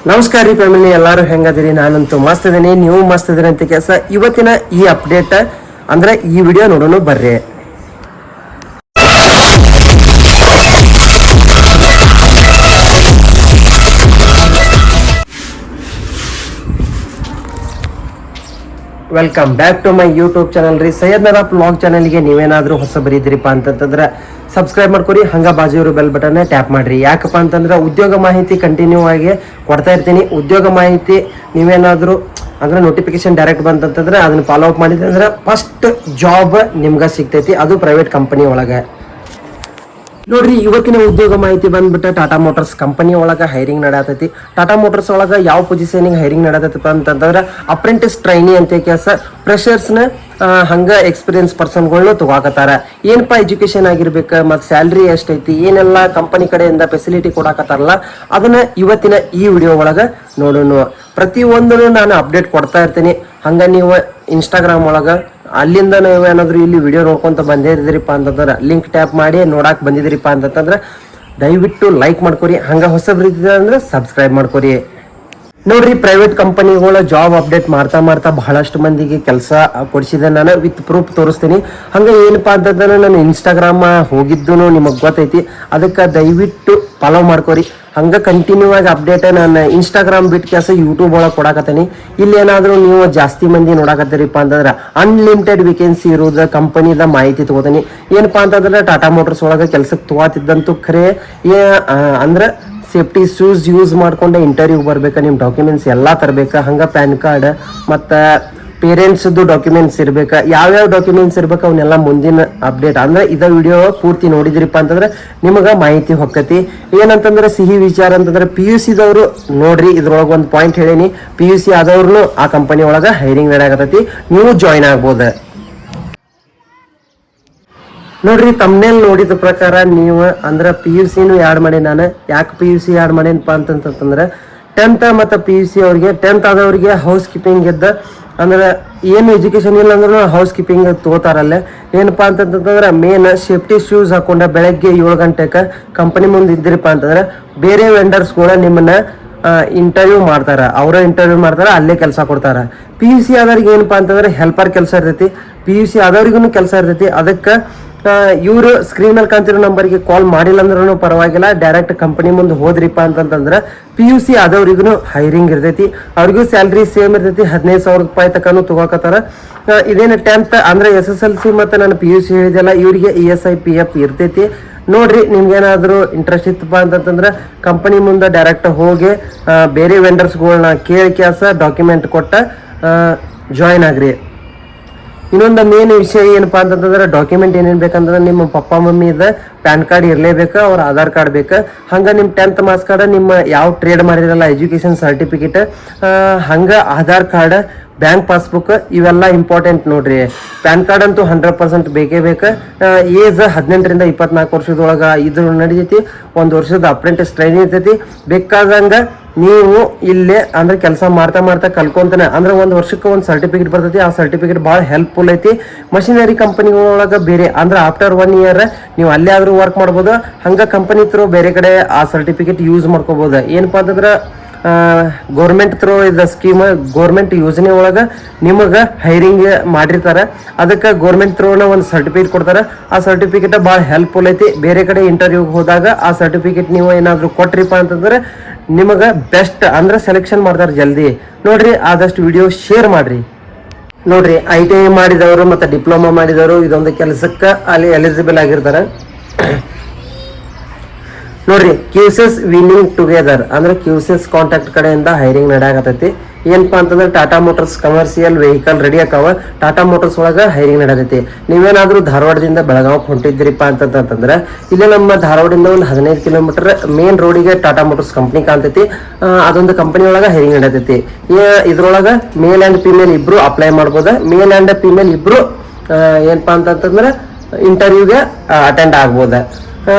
ನಮಸ್ಕಾರ ರೀ ಫ್ಯಾಮಿಲಿ, ಎಲ್ಲರೂ ಹೆಂಗದಿರಿ? ನಾನಂತೂ ಮಸ್ತ್ ಇದೀನಿ, ನೀವು ಮಸ್ತ್ ಇದೀರಿ ಅಂತ ಕೆಲಸ. ಇವತ್ತಿನ ಈ ಅಪ್ಡೇಟ್ ಅಂದ್ರೆ ಈ ವಿಡಿಯೋ ನೋಡೋಣ ಬರ್ರಿ. Welcome back to my YouTube channel ರೀ. ಸೈಯದ್ ನದಾಫ್ ವ್ಲಾಗ್ ಚಾನಲ್ಗೆ ನೀವೇನಾದ್ರೂ ಹೊಸ ಬರೀದಿರಿಪ್ಪ ಅಂತಂದ್ರೆ ಸಬ್ಸ್ಕ್ರೈಬ್ ಮಾಡ್ಕೊರಿ. ಹಂಗ ಬಾಜು ಇರೋ ಬೆಲ್ ಬಟನ್ ಟ್ಯಾಪ್ ಮಾಡ್ರಿ. ಯಾಕಪ್ಪ ಅಂತಂದ್ರೆ ಉದ್ಯೋಗ ಮಾಹಿತಿ ಕಂಟಿನ್ಯೂ ಆಗಿ ಕೊಡ್ತಾ ಇರ್ತೀನಿ. ಉದ್ಯೋಗ ಮಾಹಿತಿ ನೀವೇನಾದ್ರೂ ಅಂದ್ರೆ ನೋಟಿಫಿಕೇಶನ್ ಡೈರೆಕ್ಟ್ ಬಂತಂತಂದ್ರೆ ಅದನ್ನ ಫಾಲೋ ಅಪ್ ಮಾಡಿದ್ರೆ ಅಂದ್ರೆ ಫಸ್ಟ್ ಜಾಬ್ ನಿಮ್ಗೆ ಸಿಗ್ತೈತಿ, ಅದು ಪ್ರೈವೇಟ್ ಕಂಪನಿ ಒಳಗೆ. ನೋಡ್ರಿ, ಇವತ್ತಿನ ಉದ್ಯೋಗ ಮಾಹಿತಿ ಬಂದ್ಬಿಟ್ಟು ಟಾಟಾ ಮೋಟರ್ಸ್ ಕಂಪನಿ ಒಳಗೆ ಹೈರಿಂಗ್ ಮಾಡತೈತಿ. ಟಾಟಾ ಮೋಟರ್ಸ್ ಒಳಗೆ ಯಾವ ಪೊಸಿಷನಿಗೆ ಹೈರಿಂಗ್ ಮಾಡತೈತಪ್ಪ ಅಂತಂದ್ರೆ ಅಪ್ರೆಂಟಿಸ್ ಟ್ರೈನಿ ಅಂತ ಕೆಲಸ. ಫ್ರೆಷರ್ಸ್ನ ಹಂಗ ಎಕ್ಸ್ಪೀರಿಯನ್ಸ್ ಪರ್ಸನ್ಗಳನ್ನ ತಗೋಕತ್ತಾರ. ಏನಪ್ಪಾ ಎಜುಕೇಶನ್ ಆಗಿರ್ಬೇಕು, ಮತ್ತು ಸ್ಯಾಲ್ರಿ ಎಷ್ಟೈತಿ, ಏನೆಲ್ಲ ಕಂಪನಿ ಕಡೆಯಿಂದ ಫೆಸಿಲಿಟಿ ಕೊಡಾಕತ್ತಾರಲ್ಲ, ಅದನ್ನ ಇವತ್ತಿನ ಈ ವಿಡಿಯೋ ಒಳಗೆ ನೋಡೋಣ. ಪ್ರತಿಯೊಂದೂ ನಾನು ಅಪ್ಡೇಟ್ ಕೊಡ್ತಾ ಇರ್ತೀನಿ. ಹಂಗ ನೀವು ಇನ್ಸ್ಟಾಗ್ರಾಮ್ ಒಳಗೆ ಅಲ್ಲಿಂದ ನೀವು ಏನಾದ್ರು ಇಲ್ಲಿ ವಿಡಿಯೋ ನೋಡ್ಕೊಂತ ಬಂದಿದ್ರಿಪ್ಪ ಅಂತಂದ್ರೆ ಲಿಂಕ್ ಟ್ಯಾಪ್ ಮಾಡಿ ನೋಡಕ್ ಬಂದಿದ್ರಿಪ್ಪ ಅಂತಂದ್ರೆ ದಯವಿಟ್ಟು ಲೈಕ್ ಮಾಡ್ಕೊರಿ. ಹಂಗ ಹೊಸಬ್ರಿದ್ದ ಅಂದ್ರೆ ಸಬ್ಸ್ಕ್ರೈಬ್ ಮಾಡ್ಕೊರಿ. ನೋಡ್ರಿ, ಪ್ರೈವೇಟ್ ಕಂಪನಿಗಳ ಜಾಬ್ ಅಪ್ಡೇಟ್ ಮಾಡ್ತಾ ಬಹಳಷ್ಟು ಮಂದಿಗೆ ಕೆಲಸ ಕೊಡಿಸಿದೆ. ನಾನು ವಿತ್ ಪ್ರೂಫ್ ತೋರಿಸ್ತೀನಿ. ಹಂಗೆ ಏನಪ್ಪಾ ಅಂತಂದ್ರೆ ನಾನು ಇನ್ಸ್ಟಾಗ್ರಾಮ್ ಹೋಗಿದ್ದು ನಿಮಗೆ ಗೊತ್ತೈತಿ. ಅದಕ್ಕೆ ದಯವಿಟ್ಟು ಫಾಲೋ ಮಾಡ್ಕೊರಿ. ಹಂಗೆ ಕಂಟಿನ್ಯೂ ಆಗಿ ಅಪ್ಡೇಟ್ ನಾನು ಇನ್ಸ್ಟಾಗ್ರಾಮ್ ಬಿಟ್ಟು ಕೆಲಸ ಯೂಟ್ಯೂಬ್ ಒಳಗೆ ಕೊಡಾಕತ್ತೀನಿ. ಇಲ್ಲಿ ಏನಾದರೂ ನೀವು ಜಾಸ್ತಿ ಮಂದಿ ನೋಡಾಕತ್ತೀರಿಪ್ಪ ಅಂತಂದ್ರೆ ಅನ್ಲಿಮಿಟೆಡ್ ವೇಕೆನ್ಸಿ ಇರೋದು ಕಂಪನಿದ ಮಾಹಿತಿ ತಗೋತೀನಿ. ಏನಪ್ಪಾ ಅಂತಂದ್ರೆ ಟಾಟಾ ಮೋಟರ್ಸ್ ಒಳಗೆ ಕೆಲ್ಸಕ್ಕೆ ತಗೋತಿದ್ದಂತೂ ಖರೆ ಅಂದ್ರೆ ಸೇಫ್ಟಿ ಶೂಸ್ ಯೂಸ್ ಮಾಡ್ಕೊಂಡೆ ಇಂಟರ್ವ್ಯೂ ಬರ್ಬೇಕಾ, ನಿಮ್ಮ ಡಾಕ್ಯುಮೆಂಟ್ಸ್ ಎಲ್ಲ ತರಬೇಕಾ. ಹಂಗೆ ಪ್ಯಾನ್ ಕಾರ್ಡ್ ಮತ್ತು ಪೇರೆಂಟ್ಸ್ದು ಡಾಕ್ಯುಮೆಂಟ್ಸ್ ಇರ್ಬೇಕಾ, ಯಾವ್ಯಾವ ಡಾಕ್ಯುಮೆಂಟ್ಸ್ ಇರ್ಬೇಕು ಅವನ್ನೆಲ್ಲ ಮುಂದಿನ ಅಪ್ಡೇಟ್ ಅಂದ್ರೆ ಇದ ವಿಡಿಯೋ ಪೂರ್ತಿ ನೋಡಿದ್ರಿಪ್ಪ ಅಂತಂದ್ರೆ ನಿಮಗೆ ಮಾಹಿತಿ ಹೊಕ್ಕತಿ. ಏನಂತಂದ್ರೆ ಸಿಹಿ ವಿಚಾರ ಅಂತಂದ್ರೆ PUC ದವರು ನೋಡ್ರಿ, ಇದ್ರೊಳಗೆ ಒಂದು ಪಾಯಿಂಟ್ ಹೇಳೀನಿ. PUC ಆದವ್ರು ಆ ಕಂಪನಿ ಒಳಗೆ ಹೈರಿಂಗ್ ನಡೆಯಾಕತೈತಿ, ನೀವು ಜಾಯ್ನ್ ಆಗ್ಬೋದು. ನೋಡ್ರಿ, ತಮ್ಮನೇಲಿ ನೋಡಿದ ಪ್ರಕಾರ ನೀವು ಅಂದ್ರೆ PUCನೂ ಆ್ಯಡ್ ಮಾಡಿ. ನಾನು ಯಾಕೆ PUC ಆ್ಯಡ್ ಮಾಡೇನಪ್ಪ ಅಂತಂತಂದ್ರೆ 10th ಮತ್ತು PUC ಅವ್ರಿಗೆ 10th ಆದವ್ರಿಗೆ ಹೌಸ್ ಕೀಪಿಂಗ್ ಇದ್ದ ಅಂದ್ರೆ ಏನು ಎಜುಕೇಶನ್ ಇಲ್ಲ ಅಂದ್ರೂ ಹೌಸ್ ಕೀಪಿಂಗ್ ತಗೋತಾರಲ್ಲೇ. ಏನಪ್ಪಾ ಅಂತಂತಂದ್ರೆ ಮೇನ್ ಸೇಫ್ಟಿ ಶೂಸ್ ಹಾಕೊಂಡ ಬೆಳಗ್ಗೆ 7 ಗಂಟೆಗೆ ಕಂಪನಿ ಮುಂದೆ ಇದ್ರಿಪ್ಪ ಅಂತಂದ್ರೆ ಬೇರೆ ವೆಂಡರ್ಸ್ಗಳ ನಿಮ್ಮನ್ನ ಇಂಟರ್ವ್ಯೂ ಮಾಡ್ತಾರ. ಅವರ ಇಂಟರ್ವ್ಯೂ ಮಾಡ್ತಾರ, ಅಲ್ಲೇ ಕೆಲಸ ಕೊಡ್ತಾರ. PUC ಆದವ್ರಿಗೆ ಏನಪ್ಪಾ ಅಂತಂದ್ರೆ ಹೆಲ್ಪರ್ ಕೆಲಸ ಇರ್ತೈತಿ. PUC ಆದವ್ರಿಗೂ ಕೆಲಸ ಇರ್ತೈತಿ. ಅದಕ್ಕೆ ಇವರು ಸ್ಕ್ರೀನ್ ಅಲ್ಲಿ ಕಾಣ್ತಿರೋ ನಂಬರ್ಗೆ ಕಾಲ್ ಮಾಡಿಲ್ಲ ಅಂದ್ರೂ ಪರವಾಗಿಲ್ಲ, ಡೈರೆಕ್ಟ್ ಕಂಪನಿ ಮುಂದೆ ಹೋದ್ರಿಪ್ಪ ಅಂತಂದ್ರೆ PUC ಆದವ್ರಿಗೂ ಹೈರಿಂಗ್ ಇರ್ತೈತಿ. ಅವ್ರಿಗೂ ಸ್ಯಾಲ್ರಿ ಸೇಮ್ ಇರ್ತೈತಿ. 15,000 ರೂಪಾಯಿ ತನಕ ತಗೋಕತ್ತಾರ. ಇದೇನು 10th ಅಂದ್ರೆ SSLC ಮತ್ತು ನಾನು PUC ಹೇಳಿದೆಲ್ಲ, ಇವರಿಗೆ ESI PF ಇರ್ತೈತಿ. ನೋಡ್ರಿ, ನಿಮ್ಗೇನಾದ್ರೂ ಇಂಟ್ರೆಸ್ಟ್ ಇತ್ತಪ್ಪ ಅಂತಂದ್ರೆ ಕಂಪನಿ ಮುಂದೆ ಡೈರೆಕ್ಟ್ ಹೋಗಿ ಬೇರೆ ವೆಂಡರ್ಸ್ಗಳನ್ನ ಕೇಳಿ ಕೆಲಸ ಡಾಕ್ಯುಮೆಂಟ್ ಕೊಟ್ಟ ಜಾಯ್ನ್ ಆಗ್ರಿ. ಇನ್ನೊಂದು ಮೇನ್ ವಿಷಯ ಏನಪ್ಪಾ ಅಂತಂದ್ರೆ ಡಾಕ್ಯುಮೆಂಟ್ ಏನೇನು ಬೇಕಂತಂದ್ರೆ ನಿಮ್ಮ ಪಪ್ಪ ಮಮ್ಮಿದ ಪ್ಯಾನ್ ಕಾರ್ಡ್ ಇರಲೇಬೇಕು, ಅವ್ರ ಆಧಾರ್ ಕಾರ್ಡ್ ಬೇಕು. ಹಂಗೆ ನಿಮ್ಮ 10th ಮಾರ್ಕ್ಸ್ ಕಾರ್ಡ್, ನಿಮ್ಮ ಯಾವ ಟ್ರೇಡ್ ಮಾಡಿರಲ್ಲ ಎಜುಕೇಷನ್ ಸರ್ಟಿಫಿಕೇಟ್, ಹಂಗೆ ಆಧಾರ್ ಕಾರ್ಡ್, ಬ್ಯಾಂಕ್ ಪಾಸ್ಬುಕ್ ಇವೆಲ್ಲ ಇಂಪಾರ್ಟೆಂಟ್. ನೋಡ್ರಿ, ಪ್ಯಾನ್ ಕಾರ್ಡ್ ಅಂತೂ 100% ಬೇಕೇ ಬೇಕು. ಏಜ್ 18ರಿಂದ 24 ವರ್ಷದೊಳಗೆ ಇದ್ರ ನಡೀತೈತಿ. 1 ವರ್ಷದ ಅಪ್ರೆಂಟಿಸ್ ಟ್ರೈನಿಂಗ್ ಇರ್ತೈತಿ. ಬೇಕಾದಂಗೆ ನೀವು ಇಲ್ಲೇ ಅಂದ್ರೆ ಕೆಲಸ ಮಾಡ್ತಾ ಕಲ್ಕೊಂತಾನೆ ಅಂದ್ರೆ 1 ವರ್ಷಕ್ಕೆ ಒಂದು ಸರ್ಟಿಫಿಕೇಟ್ ಬರ್ತೈತಿ. ಆ ಸರ್ಟಿಫಿಕೇಟ್ ಭಾಳ ಹೆಲ್ಪ್ಫುಲ್ ಐತಿ. ಮಷಿನರಿ ಕಂಪನಿಗಳೊಳಗೆ ಬೇರೆ ಅಂದ್ರೆ ಆಫ್ಟರ್ 1 ಇಯರ್ ನೀವು ಅಲ್ಲೇ ಆದ್ರೂ ವರ್ಕ್ ಮಾಡ್ಬೋದು. ಹಂಗೆ ಕಂಪನಿ ಥ್ರೂ ಬೇರೆ ಕಡೆ ಆ ಸರ್ಟಿಫಿಕೇಟ್ ಯೂಸ್ ಮಾಡ್ಕೋಬೋದು. ಏನಪ್ಪಾ ಅಂತಂದ್ರೆ ಗೌರ್ಮೆಂಟ್ ಥ್ರೂ ಇದ ಸ್ಕೀಮ್, ಗೌರ್ಮೆಂಟ್ ಯೋಜನೆ ಒಳಗೆ ನಿಮಗೆ ಹೈರಿಂಗ್ ಮಾಡಿರ್ತಾರೆ. ಅದಕ್ಕೆ ಗೌರ್ಮೆಂಟ್ ಥ್ರೂನ ಒಂದು ಸರ್ಟಿಫಿಕೇಟ್ ಕೊಡ್ತಾರೆ. ಆ ಸರ್ಟಿಫಿಕೇಟ್ ಭಾಳ ಹೆಲ್ಪ್ಫುಲ್ ಐತಿ. ಬೇರೆ ಕಡೆ ಇಂಟರ್ವ್ಯೂಗೆ ಹೋದಾಗ ಆ ಸರ್ಟಿಫಿಕೇಟ್ ನೀವು ಏನಾದರೂ ಕೊಟ್ರಿಪ್ಪ ಅಂತಂದ್ರೆ ನಿಮಗೆ ಬೆಸ್ಟ್ ಅಂದ್ರೆ ಸೆಲೆಕ್ಷನ್ ಮಾಡ್ತಾರೆ ಜಲ್ದಿ. ನೋಡ್ರಿ, ಆದಷ್ಟು ವಿಡಿಯೋ ಶೇರ್ ಮಾಡ್ರಿ. ನೋಡ್ರಿ, ITI ಮಾಡಿದವರು ಮತ್ತು ಡಿಪ್ಲೊಮಾ ಮಾಡಿದವರು ಇದೊಂದು ಕೆಲಸಕ್ಕೆ ಅಲ್ಲಿ ಎಲಿಜಿಬಲ್ ಆಗಿರ್ತಾರೆ. ನೋಡ್ರಿ, QCS ವಿನ್ನಿಂಗ್ ಟುಗೆದರ್ ಅಂದ್ರೆ QCS ಕಾಂಟ್ಯಾಕ್ಟ್ ಕಡೆಯಿಂದ ಹೈರಿಂಗ್ ನಡೆಯಾಕತೈತಿ. ಏನಪ್ಪಾ ಅಂತಂದ್ರೆ Tata Motors commercial vehicle ready ಆಕಾವ. ಟಾಟಾ ಮೋಟರ್ಸ್ ಒಳಗೆ ಹೈರಿಂಗ್ ನಡೆದೈತಿ. ನೀವೇನಾದ್ರೂ ಧಾರವಾಡದಿಂದ ಬೆಳಗಾವಿಗೆ ಹೊಂಟಿದ್ರಿಪ್ಪ ಅಂತಂತಂದ್ರೆ ಇಲ್ಲಿ ನಮ್ಮ ಧಾರವಾಡದಿಂದ ಒಂದು 15 ಕಿಲೋಮೀಟರ್ ಮೇನ್ ರೋಡಿಗೆ ಟಾಟಾ ಮೋಟರ್ಸ್ ಕಂಪ್ನಿ ಕಾಣ್ತೈತಿ. ಅದೊಂದು ಕಂಪನಿ ಒಳಗೆ ಹೈರಿಂಗ್ ನಡೆದೈತಿ. ಇದ್ರೊಳಗೆ ಮೇಲ್ ಆ್ಯಂಡ್ ಫಿಮೇಲ್ ಇಬ್ರು ಅಪ್ಲೈ ಮಾಡ್ಬೋದು. ಮೇಲ್ ಆ್ಯಂಡ್ ಫಿಮೇಲ್ ಇಬ್ರು ಏನಪ್ಪಾ ಅಂತಂತಂದ್ರೆ ಇಂಟರ್ವ್ಯೂಗೆ ಅಟೆಂಡ್ ಆಗ್ಬೋದು.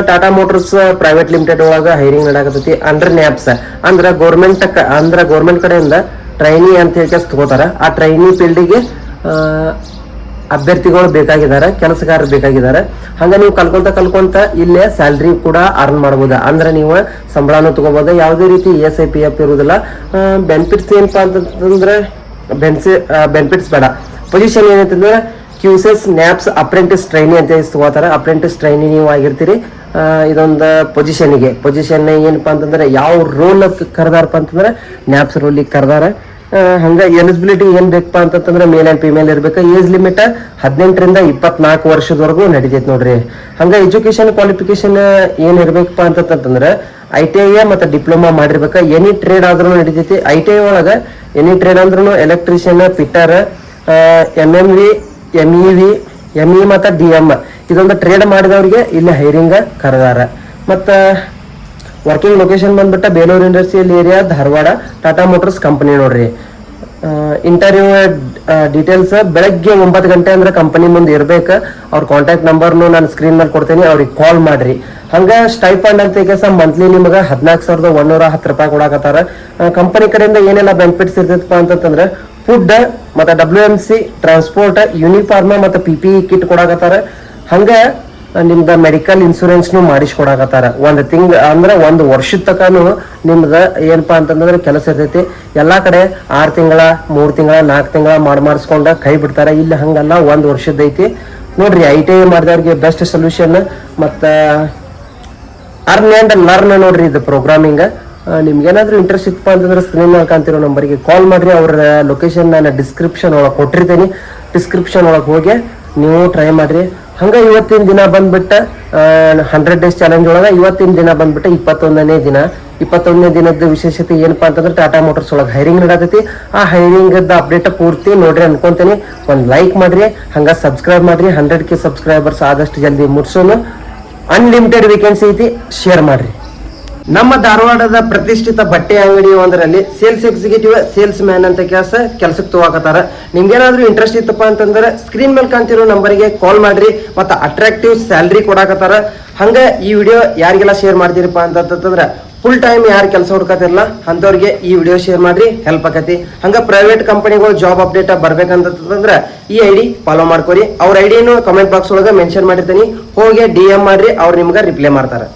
ಟಾಟಾ ಮೋಟರ್ಸ್ ಪ್ರೈವೇಟ್ ಲಿಮಿಟೆಡ್ ಒಳಗೆ ಹೈರಿಂಗ್ ನಡೆಯಕತ್ತೈತಿ. ಅಂಡರ್ ನ್ಯಾಪ್ಸ್ ಅಂದ್ರೆ ಗೌರ್ಮೆಂಟ್ ಕಡೆಯಿಂದ ಟ್ರೈನಿ ಅಂತ ಹೇಳಿ ತಗೋತಾರ. ಆ ಟ್ರೈನಿ ಫೀಲ್ಡಿಗೆ ಅಭ್ಯರ್ಥಿಗಳು ಬೇಕಾಗಿದ್ದಾರೆ, ಕೆಲಸಗಾರರು ಬೇಕಾಗಿದ್ದಾರೆ. ಹಂಗ ನೀವು ಕಲ್ಕೊಂತ ಇಲ್ಲೇ ಸ್ಯಾಲ್ರಿ ಕೂಡ ಅರ್ನ್ ಮಾಡ್ಬೋದು. ಅಂದ್ರೆ ನೀವು ಸಂಬಳನೂ ತಗೋಬಹುದು. ಯಾವುದೇ ರೀತಿ ESI PF ಇರುವುದಿಲ್ಲ. ಬೆನಿಫಿಟ್ಸ್ ಏನಪ್ಪಾ ಅಂತಂದ್ರೆ ಬೆನಿಫಿಟ್ಸ್ ಬೇಡ. ಪೊಸಿಷನ್ ಏನಂತಂದ್ರೆ QCS NAPS ಅಪ್ರೆಂಟಿಸ್ ಟ್ರೈನಿ ಅಂತ ತಗೋತಾರೆ. ಅಪ್ರೆಂಟಿಸ್ ಟ್ರೈನಿ ನೀವು ಆಗಿರ್ತೀರಿ. ಇದೊಂದು ಪೊಸಿಷನ್ ಏನಪ್ಪಾ ಅಂತಂದ್ರೆ ಯಾವ ರೋಲ್ ಕರೆದಾರಪ್ಪ ಅಂತಂದ್ರೆ NAPS ರೋಲಿಗೆ ಕರೆದಾರ. ಹಂಗ ಎಲಿಜಿಬಿಲಿಟಿ ಏನ್ ಬೇಕಪ್ಪ ಅಂತಂದ್ರೆ ಮೇಲ್ ಅಂಡ್ ಫಿಮೇಲ್ ಇರ್ಬೇಕು. ಏಜ್ ಲಿಮಿಟ್ 18 ರಿಂದ 24 ವರ್ಷದವರೆಗೂ ನಡೀತೈತಿ ನೋಡ್ರಿ. ಹಂಗ ಎಜುಕೇಶನ್ ಕ್ವಾಲಿಫಿಕೇಶನ್ ಏನ್ ಇರ್ಬೇಕಪ್ಪ ಅಂತಂದ್ರೆ ITI ಮತ್ತು ಡಿಪ್ಲೊಮಾ ಮಾಡಿರ್ಬೇಕು. ಎನಿ ಟ್ರೇಡ್ ಆದ್ರೂ ನಡೀತೈತಿ. ITI ಒಳಗ ಎನಿ ಟ್ರೇಡ್ ಅಂದ್ರೂ electrician, fitter, MMV, MEV, ME ಮತ್ತು DM ಇದೊಂದು ಟ್ರೇಡ್ ಮಾಡಿದವ್ರಿಗೆ ಇಲ್ಲಿ ಹೈರಿಂಗ್ ಕರೆದಾರ. ಮತ್ತ ವರ್ಕಿಂಗ್ ಲೊಕೇಶನ್ ಬಂದ್ಬಿಟ್ಟ Belur industrial area, Dharwad, Tata motors company ನೋಡ್ರಿ. ಇಂಟರ್ವ್ಯೂ ಡೀಟೇಲ್ಸ್ ಬೆಳಗ್ಗೆ 9 ಗಂಟೆ ಅಂದ್ರೆ ಕಂಪನಿ ಮುಂದೆ ಇರ್ಬೇಕು. ಅವ್ರ ಕಾಂಟ್ಯಾಕ್ಟ್ ನಂಬರ್ನು ನಾನು ಸ್ಕ್ರೀನ್ ಮೇಲೆ ಕೊಡ್ತೀನಿ, ಅವ್ರಿಗೆ ಕಾಲ್ ಮಾಡ್ರಿ. ಹಂಗ ಸ್ಟೈಪಂಡ್ ಅಂತ ಈಗ ಮಂತ್ಲಿ ನಿಮ್ಗೆ 14,110 ರೂಪಾಯಿ ಕೊಡಾಕತ್ತಾರ. ಕಂಪನಿ ಕಡೆಯಿಂದ ಏನೆಲ್ಲ ಬೆನಿಫಿಟ್ಸ್ ಇರ್ತೈತಪ್ಪ ಅಂತಂದ್ರೆ ಫುಡ್ ಮತ್ತು WMC, ಟ್ರಾನ್ಸ್ಪೋರ್ಟ್, ಯೂನಿಫಾರ್ಮ್ ಮತ್ತು PPE ಕಿಟ್ ಕೊಡಾಕತ್ತಾರ. ಹಂಗ ನಿಮ್ದ ಮೆಡಿಕಲ್ ಇನ್ಶೂರೆನ್ಸ್ನು ಮಾಡಿಸ್ಕೊಡಾಕತ್ತಾರ. ಒಂದು ವರ್ಷದ ತನಕನು ನಿಮ್ದ ಏನಪ್ಪಾ ಅಂತಂದ್ರೆ ಕೆಲಸ ಇರ್ತೈತಿ. ಎಲ್ಲಾ ಕಡೆ 6 ತಿಂಗಳ, 3 ತಿಂಗಳ, 4 ತಿಂಗಳ ಮಾಡಿಸ್ಕೊಂಡ ಕೈ ಬಿಡ್ತಾರ. ಇಲ್ಲಿ ಹಂಗಲ್ಲ, 1 ವರ್ಷದೈತಿ ನೋಡ್ರಿ. ITI ಮಾಡಿದವ್ರಿಗೆ ಬೆಸ್ಟ್ ಸೊಲ್ಯೂಷನ್. ಮತ್ತ ಅರ್ನ್ ಅಂಡ್ ಲರ್ನ್ ನೋಡ್ರಿ ಇದು ಪ್ರೋಗ್ರಾಮಿಂಗ್. ನಿಮ್ಗೇನಾದ್ರೂ ಇಂಟ್ರೆಸ್ಟ್ ಇತ್ತಪ್ಪ ಅಂತಂದ್ರೆ ಸ್ಕ್ರೀನ್ ಮೇಲೆ ಕಾಣ್ತಿರೋ ನಂಬರ್ಗೆ ಕಾಲ್ ಮಾಡ್ರಿ. ಅವ್ರ ಲೊಕೇಶನ್ ನಾನು ಡಿಸ್ಕ್ರಿಪ್ಷನ್ ಒಳಗೆ ಕೊಟ್ಟಿರ್ತೀನಿ. ಡಿಸ್ಕ್ರಿಪ್ಷನ್ ಒಳಗೆ ಹೋಗಿ ನೀವು ಟ್ರೈ ಮಾಡ್ರಿ. ಹಂಗ ಇವತ್ತಿನ ದಿನ ಬಂದ್ಬಿಟ್ಟ 100 ಡೇಸ್ ಚಾಲೆಂಜ್ ಒಳಗೆ ಇವತ್ತಿನ ದಿನ ಬಂದ್ಬಿಟ್ಟು 21ನೇ ದಿನ. 21ನೇ ದಿನದ ವಿಶೇಷತೆ ಏನಪ್ಪಾ ಅಂತಂದ್ರೆ ಟಾಟಾ ಮೋಟರ್ಸ್ ಒಳಗೆ ಹೈರಿಂಗ್ ನಡತೈತಿ. ಆ ಹೈರಿಂಗ್ ಅಪ್ಡೇಟ್ ಪೂರ್ತಿ ನೋಡ್ರಿ ಅನ್ಕೊಂತೀನಿ. ಒಂದು ಲೈಕ್ ಮಾಡ್ರಿ, ಹಂಗ ಸಬ್ಸ್ಕ್ರೈಬ್ ಮಾಡ್ರಿ. 100K ಸಬ್ಸ್ಕ್ರೈಬರ್ಸ್ ಆದಷ್ಟು ಜಲ್ದಿ ಮುಟ್ಸೋನು. ಅನ್ಲಿಮಿಟೆಡ್ ವೇಕೆನ್ಸಿ ಐತಿ, ಶೇರ್ ಮಾಡ್ರಿ. ನಮ್ಮ ಧಾರವಾಡದ ಪ್ರತಿಷ್ಠಿತ ಬಟ್ಟೆ ಅಂಗಡಿ ಒಂದರಲ್ಲಿ ಸೇಲ್ಸ್ ಎಕ್ಸಿಕ್ಯೂಟಿವ್, ಸೇಲ್ಸ್ ಮ್ಯಾನ್ ಅಂತ ಕೆಲಸಕ್ಕೆ ತಗೋಕತ್ತಾರ. ನಿಮ್ಗೇನಾದ್ರೂ ಇಂಟ್ರೆಸ್ಟ್ ಇತ್ತಪ್ಪ ಅಂತಂದ್ರೆ ಸ್ಕ್ರೀನ್ ಮೇಲೆ ಕಾಣ್ತಿರೋ ನಂಬರ್ಗೆ ಕಾಲ್ ಮಾಡ್ರಿ. ಮತ್ತು ಅಟ್ರಾಕ್ಟಿವ್ ಸ್ಯಾಲ್ರಿ ಕೊಡಾಕತ್ತಾರ. ಹಂಗ ಈ ವಿಡಿಯೋ ಯಾರಿಗೆಲ್ಲ ಶೇರ್ ಮಾಡ್ತೀರಪ್ಪ ಅಂತಂದ್ರೆ ಫುಲ್ ಟೈಮ್ ಯಾರು ಕೆಲಸ ಹುಡ್ಕತಿರಲ್ಲ ಅಂಥವ್ರಿಗೆ ಈ ವಿಡಿಯೋ ಶೇರ್ ಮಾಡ್ರಿ, ಹೆಲ್ಪ್ ಆಕತಿ. ಹಂಗ ಪ್ರೈವೇಟ್ ಕಂಪನಿಗಳು ಜಾಬ್ ಅಪ್ಡೇಟ್ ಬರ್ಬೇಕಂತಂದ್ರೆ ಈ ID ಫಾಲೋ ಮಾಡ್ಕೊರಿ. ಅವ್ರ IDನು ಕಮೆಂಟ್ ಬಾಕ್ಸ್ ಒಳಗೆ ಮೆನ್ಷನ್ ಮಾಡಿರ್ತೀನಿ. ಹೋಗಿ DM ಮಾಡ್ರಿ, ಅವ್ರು ನಿಮ್ಗೆ ರಿಪ್ಲೈ ಮಾಡ್ತಾರೆ.